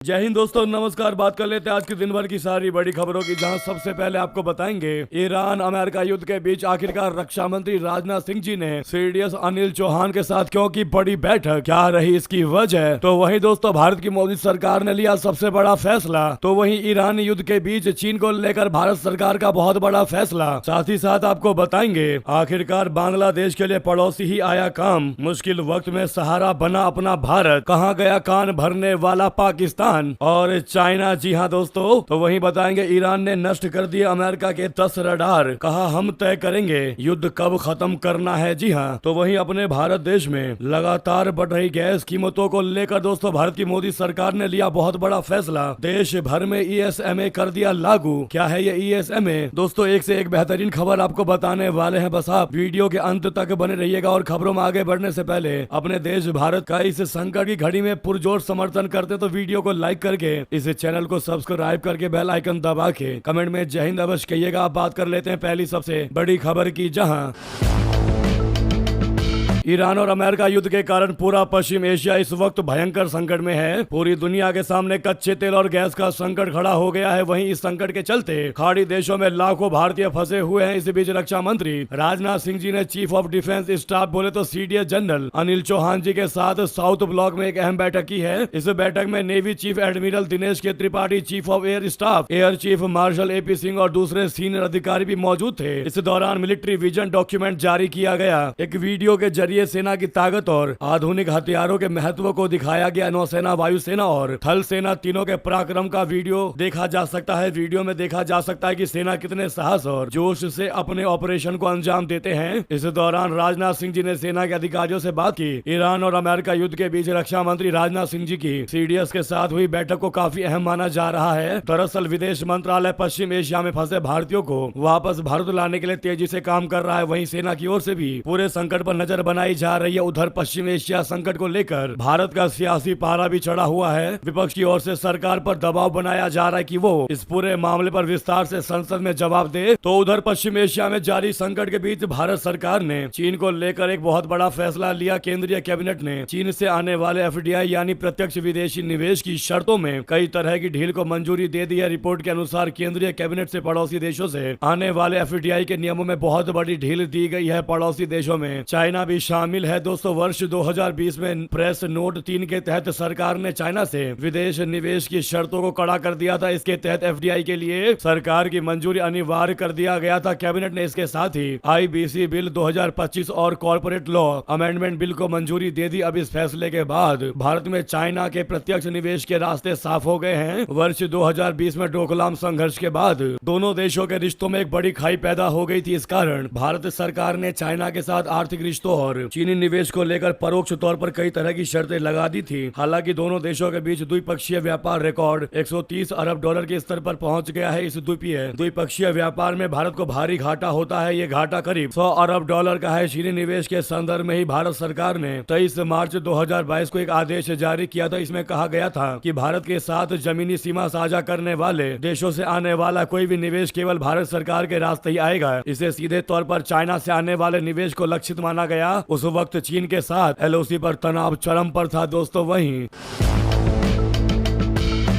जय हिंद दोस्तों, नमस्कार। बात कर लेते हैं आज के दिन भर की सारी बड़ी खबरों की, जहां सबसे पहले आपको बताएंगे ईरान अमेरिका युद्ध के बीच आखिरकार रक्षा मंत्री राजनाथ सिंह जी ने सीडीएस अनिल चौहान के साथ क्यों की बड़ी बैठक, क्या रही इसकी वजह। तो वहीं दोस्तों भारत की मोदी सरकार ने लिया सबसे बड़ा फैसला। तो वहीं ईरान युद्ध के बीच चीन को लेकर भारत सरकार का बहुत बड़ा फैसला। साथ ही साथ आपको बताएंगे आखिरकार बांग्लादेश के लिए पड़ोसी ही आया काम, मुश्किल वक्त में सहारा बना अपना भारत, कहाँ गया कान भरने वाला पाकिस्तान और चाइना। जी हाँ दोस्तों, तो वहीं बताएंगे ईरान ने नष्ट कर दिए अमेरिका के 10 रडार, कहा हम तय करेंगे युद्ध कब खत्म करना है। जी हाँ, तो वहीं अपने भारत देश में लगातार बढ़ रही गैस कीमतों को लेकर दोस्तों भारत की मोदी सरकार ने लिया बहुत बड़ा फैसला। देश भर में ईएसएमए कर दिया लागू। क्या है ये ईएसएमए दोस्तों, एक से एक बेहतरीन खबर आपको बताने वाले हैं। बस आप वीडियो के अंत तक बने रहिएगा। और खबरों में आगे बढ़ने से पहले अपने देश भारत का इस संकट की घड़ी में पुरजोर समर्थन करते तो वीडियो को लाइक करके इस चैनल को सब्सक्राइब करके बेल आइकन दबा के कमेंट में जय हिंद अवश्य कहिएगा। आप बात कर लेते हैं पहली सबसे बड़ी खबर की, जहां ईरान और अमेरिका युद्ध के कारण पूरा पश्चिम एशिया इस वक्त भयंकर संकट में है। पूरी दुनिया के सामने कच्चे तेल और गैस का संकट खड़ा हो गया है। वहीं इस संकट के चलते खाड़ी देशों में लाखों भारतीय फंसे हुए हैं। इस बीच रक्षा मंत्री राजनाथ सिंह जी ने चीफ ऑफ डिफेंस स्टाफ बोले तो सीडीएस जनरल अनिल चौहान जी के साथ साउथ ब्लॉक में एक अहम बैठक की है। इस बैठक में नेवी चीफ एडमिरल दिनेश के Tripathi, chief of air staff air chief marshal AP Singh और दूसरे सीनियर अधिकारी भी मौजूद थे। इस दौरान मिलिट्री विजन डॉक्यूमेंट जारी किया गया। एक वीडियो के जरिए सेना की ताकत और आधुनिक हथियारों के महत्व को दिखाया गया। नौसेना, वायुसेना और थल सेना तीनों के पराक्रम का वीडियो देखा जा सकता है। वीडियो में देखा जा सकता है कि सेना कितने साहस और जोश से अपने ऑपरेशन को अंजाम देते हैं। इस दौरान राजनाथ सिंह जी ने सेना के अधिकारियों से बात की। ईरान और अमेरिका युद्ध के बीच रक्षा मंत्री राजनाथ सिंह जी की सीडीएस के साथ हुई बैठक को काफी अहम माना जा रहा है। दरअसल विदेश मंत्रालय पश्चिम एशिया में फंसे भारतीयों को वापस भारत लाने के लिए तेजी से काम कर रहा है। वहीं सेना की ओर से भी पूरे संकट पर नजर बनाई जा रही है। उधर पश्चिम एशिया संकट को लेकर भारत का सियासी पारा भी चढ़ा हुआ है। विपक्ष की ओर से सरकार पर दबाव बनाया जा रहा है कि वो इस पूरे मामले पर विस्तार से संसद में जवाब दे। तो उधर पश्चिम एशिया में जारी संकट के बीच भारत सरकार ने चीन को लेकर एक बहुत बड़ा फैसला लिया। केंद्रीय कैबिनेट ने चीन से आने वाले एफडीआई यानी प्रत्यक्ष विदेशी निवेश की शर्तों में कई तरह की ढील को मंजूरी दे दी है। रिपोर्ट के अनुसार केंद्रीय कैबिनेट से पड़ोसी देशों से आने वाले एफडीआई के नियमों में बहुत बड़ी ढील दी गई है। पड़ोसी देशों में चाइना भी शामिल है। दोस्तों वर्ष 2020 में प्रेस नोट 3 के तहत सरकार ने चाइना से विदेश निवेश की शर्तों को कड़ा कर दिया था। इसके तहत एफडीआई के लिए सरकार की मंजूरी अनिवार्य कर दिया गया था। कैबिनेट ने इसके साथ ही आईबीसी बिल 2025 और कॉर्पोरेट लॉ अमेंडमेंट बिल को मंजूरी दे दी। अब इस फैसले के बाद भारत में चाइना के प्रत्यक्ष निवेश के रास्ते साफ हो गए हैं। वर्ष 2020 में डोकलाम संघर्ष के बाद दोनों देशों के रिश्तों में एक बड़ी खाई पैदा हो गई थी। इस कारण भारत सरकार ने चाइना के साथ आर्थिक रिश्तों और चीनी निवेश को लेकर परोक्ष तौर पर कई तरह की शर्तें लगा दी थी। हालांकि दोनों देशों के बीच द्विपक्षीय व्यापार रिकॉर्ड 130 अरब डॉलर के स्तर पर पहुंच गया है। इस द्विपक्षीय व्यापार में भारत को भारी घाटा होता है। ये घाटा करीब 100 अरब डॉलर का है। चीनी निवेश के संदर्भ में ही भारत सरकार ने 23 मार्च 2022 को एक आदेश जारी किया था। इसमें कहा गया था कि भारत के साथ जमीनी सीमा साझा करने वाले देशों से आने वाला कोई भी निवेश केवल भारत सरकार के रास्ते ही आएगा। इसे सीधे तौर पर चाइना से आने वाले निवेश को लक्षित माना गया। उस वक्त चीन के साथ एलओसी पर तनाव चरम पर था। दोस्तों वहीं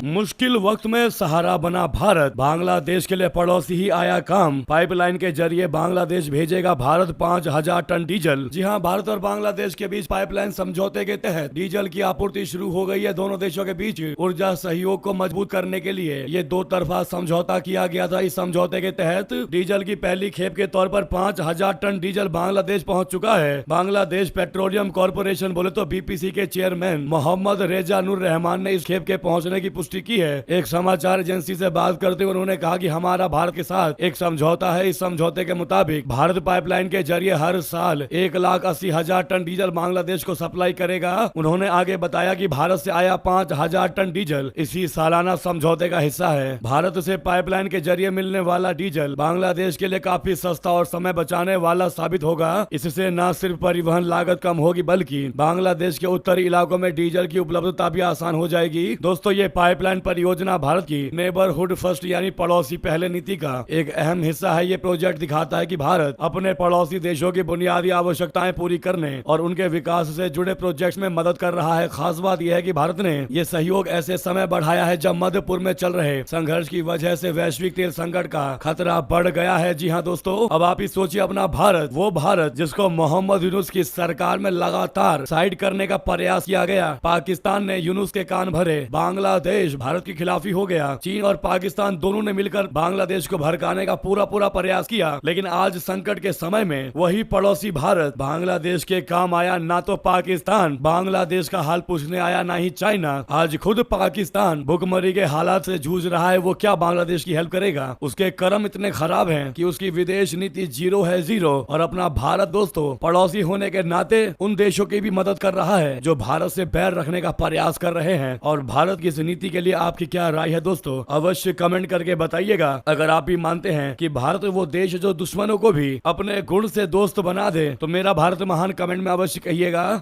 मुश्किल वक्त में सहारा बना भारत, बांग्लादेश के लिए पड़ोसी ही आया काम। पाइपलाइन के जरिए बांग्लादेश भेजेगा भारत 5000 टन डीजल। जी हां, भारत और बांग्लादेश के बीच पाइपलाइन समझौते के तहत डीजल की आपूर्ति शुरू हो गई है। दोनों देशों के बीच ऊर्जा सहयोग को मजबूत करने के लिए ये दो तरफा समझौता किया गया था। इस समझौते के तहत डीजल की पहली खेप के तौर पर 5000 टन डीजल बांग्लादेश पहुंच चुका है। बांग्लादेश पेट्रोलियम कॉर्पोरेशन बोले तो बीपीसी के चेयरमैन मोहम्मद रेजा नूर रहमान ने इस खेप के पहुंचने की पुष्टि की है। एक समाचार एजेंसी से बात करते हुए उन्होंने कहा कि हमारा भारत के साथ एक समझौता है। इस समझौते के मुताबिक भारत पाइपलाइन के जरिए हर साल 1,80,000 टन डीजल बांग्लादेश को सप्लाई करेगा। उन्होंने आगे बताया कि भारत से आया 5000 टन डीजल इसी सालाना समझौते का हिस्सा है। भारत से पाइपलाइन के जरिए मिलने वाला डीजल बांग्लादेश के लिए काफी सस्ता और समय बचाने वाला साबित होगा। इससे न सिर्फ परिवहन लागत कम होगी बल्कि बांग्लादेश के उत्तरी इलाकों में डीजल की उपलब्धता भी आसान हो जाएगी। दोस्तों ये पाइपलाइन पाइपलाइन परियोजना भारत की नेबरहुड फर्स्ट यानी पड़ोसी पहले नीति का एक अहम हिस्सा है। ये प्रोजेक्ट दिखाता है कि भारत अपने पड़ोसी देशों की बुनियादी आवश्यकताएं पूरी करने और उनके विकास से जुड़े प्रोजेक्ट्स में मदद कर रहा है। खास बात यह है कि भारत ने ये सहयोग ऐसे समय बढ़ाया है जब मध्यपुर में चल रहे संघर्ष की वजह से वैश्विक तेल संकट का खतरा बढ़ गया है। जी हाँ दोस्तों, अब आप ही सोचिए, अपना भारत, वो भारत जिसको मोहम्मद यूनुस की सरकार में लगातार साइड करने का प्रयास किया गया। पाकिस्तान ने यूनुस के कान भरे, बांग्लादेश भारत की खिलाफी हो गया। चीन और पाकिस्तान दोनों ने मिलकर बांग्लादेश को भड़काने का पूरा प्रयास किया। लेकिन आज संकट के समय में वही पड़ोसी भारत बांग्लादेश के काम आया। ना तो पाकिस्तान बांग्लादेश का हाल पूछने आया, ना ही चाइना। आज खुद पाकिस्तान भुखमरी के हालात से जूझ रहा है। वो क्या बांग्लादेश की हेल्प करेगा? उसके कर्म इतने खराब हैं कि उसकी विदेश नीति जीरो है, जीरो। और अपना भारत दोस्तों पड़ोसी होने के नाते उन देशों की भी मदद कर रहा है जो भारत से बैर रखने का प्रयास कर रहे हैं। और भारत की इस नीति के लिए आपकी क्या राय है दोस्तों? अवश्य कमेंट करके बताइएगा। अगर आप भी मानते हैं कि भारत वो देश जो दुश्मनों को भी अपने गुण से दोस्त बना दे, तो मेरा भारत महान कमेंट में अवश्य कहिएगा।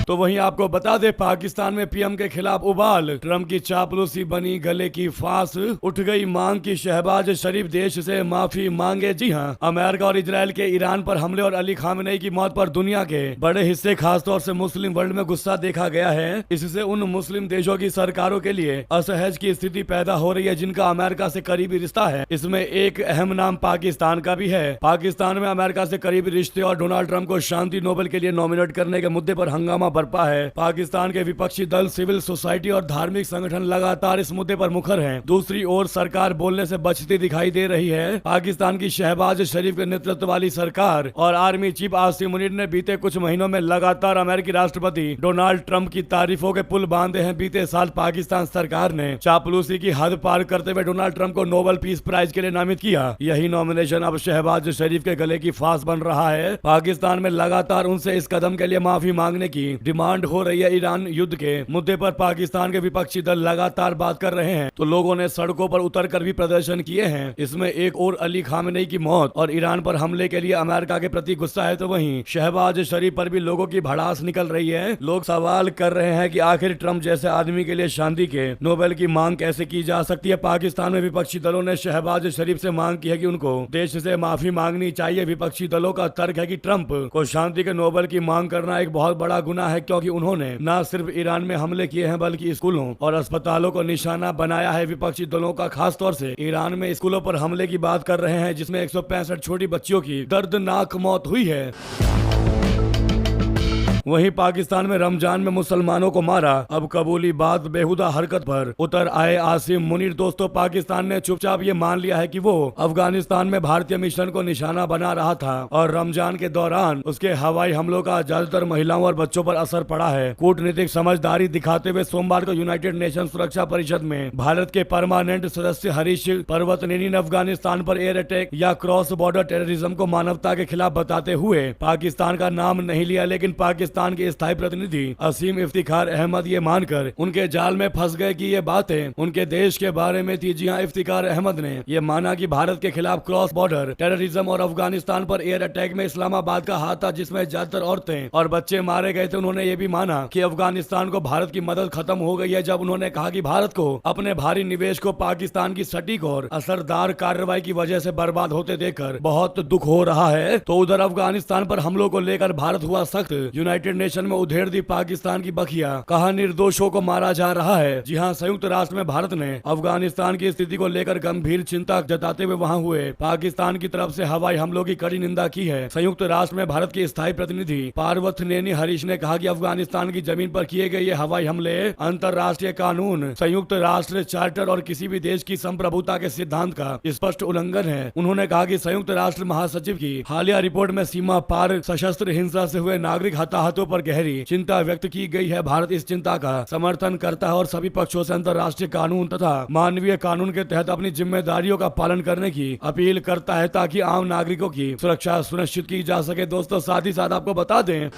तो वहीं आपको बता दे, पाकिस्तान में पीएम के खिलाफ उबाल, ट्रम्प की चापलूसी बनी गले की फांस, उठ गई मांग की शहबाज शरीफ देश से माफी मांगे। जी हां, अमेरिका और इजराइल के ईरान पर हमले और अली खामेनेई की मौत पर दुनिया के बड़े हिस्से खासतौर से मुस्लिम वर्ल्ड में गुस्सा देखा गया है। इससे उन मुस्लिम देशों की सरकारों के लिए असहज की स्थिति पैदा हो रही है जिनका अमेरिका से करीबी रिश्ता है। इसमें एक अहम नाम पाकिस्तान का भी है। पाकिस्तान में अमेरिका से करीबी रिश्ते और डोनाल्ड ट्रंप को शांति नोबेल के लिए नॉमिनेट करने के मुद्दे पर हंगामा बरपा है। पाकिस्तान के विपक्षी दल, सिविल सोसाइटी और धार्मिक संगठन लगातार इस मुद्दे पर मुखर हैं। दूसरी ओर सरकार बोलने से बचती दिखाई दे रही है। पाकिस्तान की शहबाज शरीफ के नेतृत्व वाली सरकार और आर्मी चीफ आसिम मुनीर ने बीते कुछ महीनों में लगातार अमेरिकी राष्ट्रपति डोनाल्ड ट्रंप की तारीफों के पुल बांधे हैं। बीते साल पाकिस्तान सरकार ने चापलूसी की हद पार करते हुए डोनाल्ड ट्रंप को नोबेल पीस प्राइज के लिए नामित किया। यही नॉमिनेशन अब शहबाज शरीफ के गले की फांस बन रहा है। पाकिस्तान में लगातार उनसे इस कदम के लिए माफी मांगने की डिमांड हो रही है। ईरान युद्ध के मुद्दे पर पाकिस्तान के विपक्षी दल लगातार बात कर रहे हैं, तो लोगों ने सड़कों पर उतरकर भी प्रदर्शन किए हैं। इसमें एक और अली खामेनेई की मौत और ईरान पर हमले के लिए अमेरिका के प्रति गुस्सा है, तो वहीं शहबाज शरीफ पर भी लोगों की भड़ास निकल रही है। लोग सवाल कर रहे हैं कि आखिर ट्रंप जैसे आदमी के लिए शांति के नोबेल की मांग कैसे की जा सकती है। पाकिस्तान में विपक्षी दलों ने शहबाज शरीफ से मांग की है कि उनको देश से माफी मांगनी चाहिए। विपक्षी दलों का तर्क है कि ट्रंप को शांति के नोबेल की मांग करना एक बहुत बड़ा गुनाह है, क्योंकि उन्होंने न सिर्फ ईरान में हमले किए हैं बल्कि स्कूलों और अस्पतालों को निशाना बनाया है। विपक्षी दलों का खास तौर से ईरान में स्कूलों पर हमले की बात कर रहे हैं, जिसमें 165 छोटी बच्चियों की दर्दनाक मौत हुई है। वहीं पाकिस्तान में रमजान में मुसलमानों को मारा, अब कबूली बात बेहुदा हरकत पर उतर आए आसिम मुनीर। दोस्तों, पाकिस्तान ने चुपचाप ये मान लिया है कि वो अफगानिस्तान में भारतीय मिशन को निशाना बना रहा था और रमजान के दौरान उसके हवाई हमलों का ज्यादातर महिलाओं और बच्चों पर असर पड़ा है। कूटनीतिक समझदारी दिखाते हुए सोमवार को यूनाइटेड नेशन सुरक्षा परिषद में भारत के परमानेंट सदस्य हरीश पर्वतनेनी ने अफगानिस्तान पर एयर अटैक या क्रॉस बॉर्डर टेररिज्म को मानवता के खिलाफ बताते हुए पाकिस्तान का नाम नहीं लिया, लेकिन पाकिस्तान के स्थायी प्रतिनिधि असीम इफ्तिखार अहमद ये मानकर उनके जाल में फंस गए कि ये बातें उनके देश के बारे में थी। जी हां, इफ्तिखार अहमद ने ये माना कि भारत के खिलाफ क्रॉस बॉर्डर टेररिज्म और अफगानिस्तान पर एयर अटैक में इस्लामाबाद का हाथ था, जिसमें ज्यादातर औरतें और बच्चे मारे गए थे। उन्होंने ये भी माना कि अफगानिस्तान को भारत की मदद खत्म हो गई है, जब उन्होंने कहा कि भारत को अपने भारी निवेश को पाकिस्तान की सटीक और असरदार कार्रवाई की वजह से बर्बाद होते देखकर बहुत दुख हो रहा है। तो उधर अफगानिस्तान पर हमलों को लेकर भारत हुआ सख्त, यूनाइटेड नेशन में उधेड़ दी पाकिस्तान की बखिया, कहा निर्दोषों को मारा जा रहा है। जी हां, संयुक्त राष्ट्र में भारत ने अफगानिस्तान की स्थिति को लेकर गंभीर चिंता जताते हुए वहां हुए पाकिस्तान की तरफ से हवाई हमलों की कड़ी निंदा की है। संयुक्त राष्ट्र में भारत के स्थायी प्रतिनिधि पार्वतनेनी हरीश ने कहा कि अफगानिस्तान की जमीन पर किए गए ये हवाई हमले अंतर्राष्ट्रीय कानून, संयुक्त राष्ट्र चार्टर और किसी भी देश की संप्रभुता के सिद्धांत का स्पष्ट उल्लंघन है। उन्होंने कहा कि संयुक्त राष्ट्र महासचिव की हालिया रिपोर्ट में सीमा पार सशस्त्र हिंसा से हुए नागरिक हताहतों पर गहरी चिंता व्यक्त की गई है। भारत इस चिंता का समर्थन करता है और सभी पक्षों से अंतर्राष्ट्रीय कानून तथा मानवीय कानून के तहत अपनी जिम्मेदारियों का पालन करने की अपील करता है, ताकि आम नागरिकों की सुरक्षा सुनिश्चित की जा सके। दोस्तों, साथ ही साथ आपको बता दें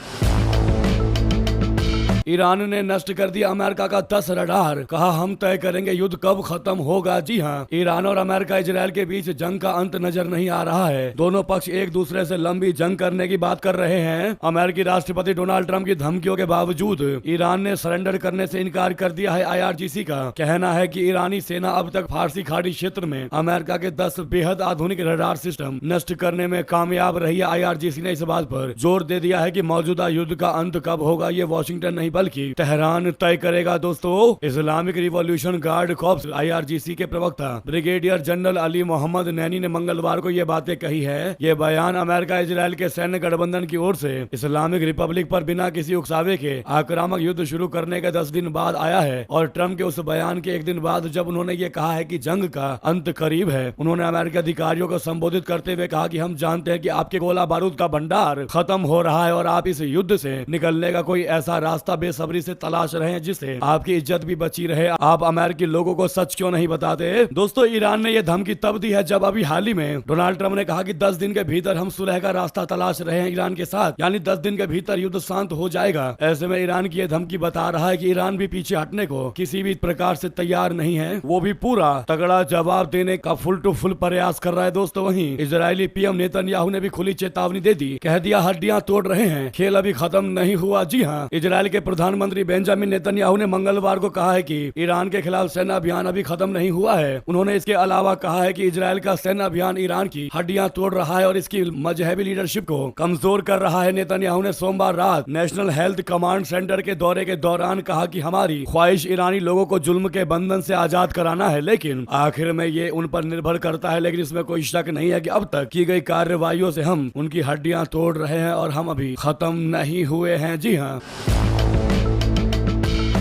ईरान ने नष्ट कर दिया अमेरिका का 10 रडार, कहा हम तय करेंगे युद्ध कब खत्म होगा। जी हाँ, ईरान और अमेरिका इजराइल के बीच जंग का अंत नजर नहीं आ रहा है। दोनों पक्ष एक दूसरे से लंबी जंग करने की बात कर रहे हैं। अमेरिकी राष्ट्रपति डोनाल्ड ट्रंप की धमकियों के बावजूद ईरान ने सरेंडर करने से इनकार कर दिया है। IRGC का कहना है कि ईरानी सेना अब तक फारसी खाड़ी क्षेत्र में अमेरिका के 10 बेहद आधुनिक रडार सिस्टम नष्ट करने में कामयाब रही है। IRGC ने इस बात पर जोर दे दिया है कि मौजूदा युद्ध का अंत कब होगा ये वॉशिंगटन नहीं बल्कि तेहरान तय करेगा। दोस्तों, Islamic revolution guard corps IRGC के प्रवक्ता ब्रिगेडियर जनरल अली मोहम्मद नैनी ने मंगलवार को ये बातें कही है। ये बयान अमेरिका इजराइल के सैन्य गठबंधन की ओर से इस्लामिक रिपब्लिक पर बिना किसी उकसावे के आक्रामक युद्ध शुरू करने के 10 दिन बाद आया है और ट्रंप के उस बयान के एक दिन बाद जब उन्होंने ये कहा है कि जंग का अंत करीब है। उन्होंने अमेरिकी अधिकारियों को संबोधित करते हुए कहा कि हम जानते हैं कि आपके गोला बारूद का भंडार खत्म हो रहा है और आप इस युद्ध से निकलने का कोई ऐसा रास्ता बेसब्री से तलाश रहे हैं जिससे आपकी इज्जत भी बची रहे। आप अमेरिकी लोगों को सच क्यों नहीं बताते। दोस्तों, ईरान ने यह धमकी तब दी है जब अभी हाल ही में डोनाल्ड ट्रंप ने कहा कि 10 दिन के भीतर हम सुलह का रास्ता तलाश रहे हैं ईरान के साथ, यानी 10 दिन के भीतर युद्ध शांत हो जाएगा। ऐसे में ईरान की यह धमकी बता रहा है कि ईरान भी पीछे हटने को किसी भी प्रकार से तैयार नहीं है, वो भी पूरा तगड़ा जवाब देने का फुल टू फुल प्रयास कर रहा है। दोस्तों, वहीं इजरायली PM नेतन्याहू ने भी खुली चेतावनी दे दी, कह दिया हड्डियां तोड़ रहे हैं, खेल अभी खत्म नहीं हुआ। जी हाँ, इजरायल के प्रधानमंत्री बेंजामिन नेतन्याहू ने मंगलवार को कहा है कि ईरान के खिलाफ सैन्य अभियान अभी खत्म नहीं हुआ है। उन्होंने इसके अलावा कहा है कि इजरायल का सैन्य अभियान ईरान की हड्डियां तोड़ रहा है और इसकी मजहबी लीडरशिप को कमजोर कर रहा है। नेतन्याहू ने सोमवार रात नेशनल हेल्थ कमांड सेंटर के दौरे के दौरान कहा कि हमारी ख्वाहिश ईरानी लोगों को जुल्म के बंधन से आजाद कराना है, लेकिन आखिर में ये उन पर निर्भर करता है। लेकिन इसमें कोई शक नहीं है कि अब तक की गई कार्रवाइयों से हम उनकी हड्डियां तोड़ रहे हैं और हम अभी खत्म नहीं हुए हैं। जी हाँ,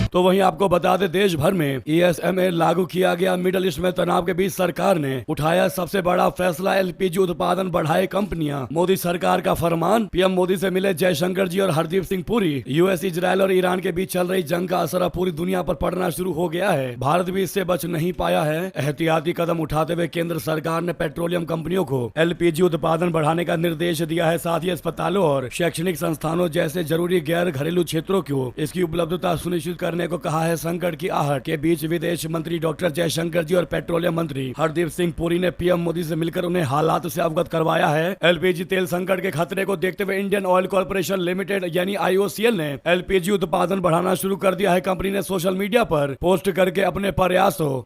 तो वहीं आपको बता दें देश भर में ESMA लागू किया गया। मिडल ईस्ट में तनाव के बीच सरकार ने उठाया सबसे बड़ा फैसला, LPG उत्पादन बढ़ाए कंपनियां। मोदी सरकार का फरमान। PM मोदी से मिले जयशंकर जी और हरदीप सिंह पुरी। US, इजरायल और ईरान के बीच चल रही जंग का असर अब पूरी दुनिया पर पड़ना शुरू हो गया है। भारत भी इससे बच नहीं पाया है। एहतियाती कदम उठाते हुए केंद्र सरकार ने पेट्रोलियम कंपनियों को LPG उत्पादन बढ़ाने का निर्देश दिया है। साथ ही अस्पतालों और शैक्षणिक संस्थानों जैसे जरूरी गैर घरेलू क्षेत्रों को इसकी उपलब्धता सुनिश्चित करने को कहा है। संकट की आहट के बीच विदेश मंत्री डॉक्टर जयशंकर जी और पेट्रोलियम मंत्री हरदीप सिंह पुरी ने PM मोदी से मिलकर उन्हें हालात से अवगत करवाया है। LPG तेल संकट के खतरे को देखते हुए इंडियन ऑयल कॉर्पोरेशन लिमिटेड यानी IOCL ने LPG उत्पादन बढ़ाना शुरू कर दिया है। कंपनी ने सोशल मीडिया पर पोस्ट करके अपने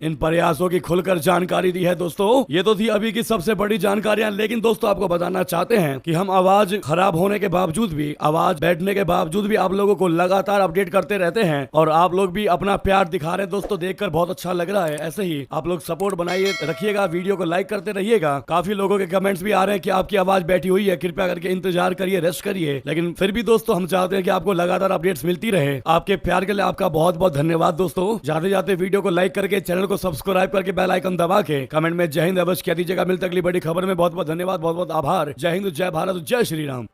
इन प्रयासों की खुलकर जानकारी दी है। दोस्तों, ये तो थी अभी की सबसे बड़ी जानकारियां, लेकिन दोस्तों आपको बताना चाहते हैं कि हम आवाज खराब होने के बावजूद भी, आवाज बैठने के बावजूद भी आप लोगों को लगातार अपडेट करते रहते हैं और आप लोग भी अपना प्यार दिखा रहे हैं। दोस्तों, देखकर बहुत अच्छा लग रहा है। ऐसे ही आप लोग सपोर्ट बनाइए रखिएगा, वीडियो को लाइक करते रहिएगा। काफी लोगों के कमेंट्स भी आ रहे हैं कि आपकी आवाज बैठी हुई है, कृपया करके इंतजार करिए, रेस्ट करिए। लेकिन फिर भी दोस्तों हम चाहते हैं कि आपको लगातार अपडेट्स मिलती रहे। आपके प्यार के लिए आपका बहुत बहुत धन्यवाद। दोस्तों, जाते जाते वीडियो को लाइक करके, चैनल को सब्सक्राइब करके, बेल आइकन दबा के कमेंट में जय हिंद अवश्य कह दीजिएगा। मिलते अगली बड़ी खबर में। बहुत बहुत धन्यवाद, बहुत बहुत आभार। जय हिंद, जय भारत, जय श्री राम।